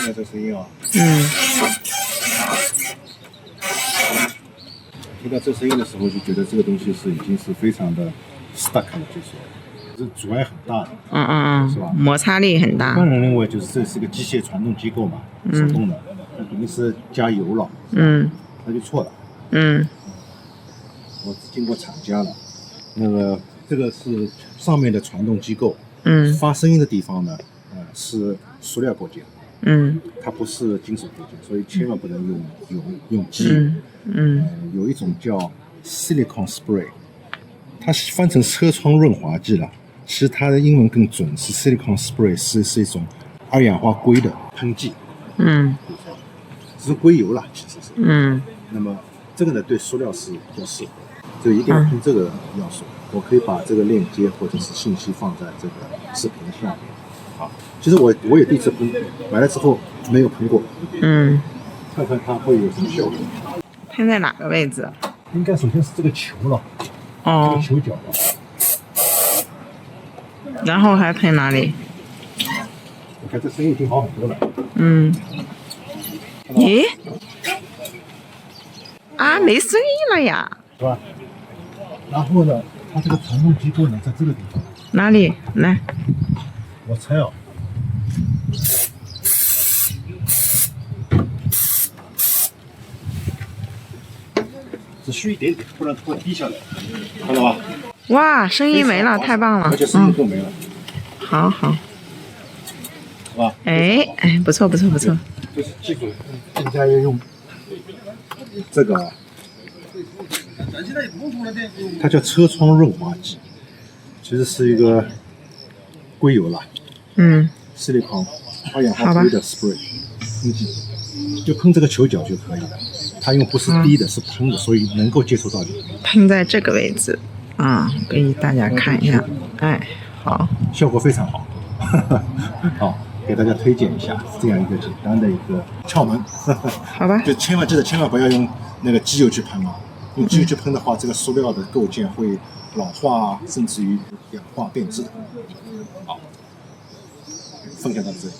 下这声音啊。听到这声音的时候，就觉得这个东西已经是非常的 stuck 了，就是这阻碍很大的。是吧？摩擦力很大。一般人认为就是这是个机械传动机构嘛，手动的，那肯定是加油了。那就错了。我经过厂家了，那个这个是上面的传动机构，发声音的地方呢，是塑料构件，它不是金属构件，所以千万不能用机油。有一种叫 silicone spray， 它翻成车窗润滑剂了，其实它的英文更准，是 silicone spray， 是一种二氧化硅的喷剂。只是硅油了，其实是。那么这个呢，对塑料是比较适合，就一定要喷这个要素。我可以把这个链接或者是信息放在这个视频下面。好，其实我也第一次喷，买了之后没有喷过。看看它会有什么效果。喷在哪个位置？应该首先是这个球了，这个球角了。然后还喷哪里？我看这声音已经好很多了。咦？啊，没声音了呀？是吧？然后呢，它这个传动机构呢，在这个地方。哪里？来，我猜啊。只虚一点点，不然它会低下来，看到吧？哇，声音没了，太棒了！而且声音都没了。好，是吧？哎，不错。就是技术更加要用这个啊，它叫车窗润滑剂，其实是一个硅油啦。silicone 二氧化硅的 spray 喷剂，就喷这个球角就可以了。它因为不是滴的，是喷的，所以能够接触到你。喷在这个位置给大家看一下。好，效果非常好。好，给大家推荐一下这样一个简单的一个窍门。好吧。就千万不要用那个机油去喷啊！用机油去喷的话，这个塑料的构件会老化，甚至于氧化变质的。好，分享到这里。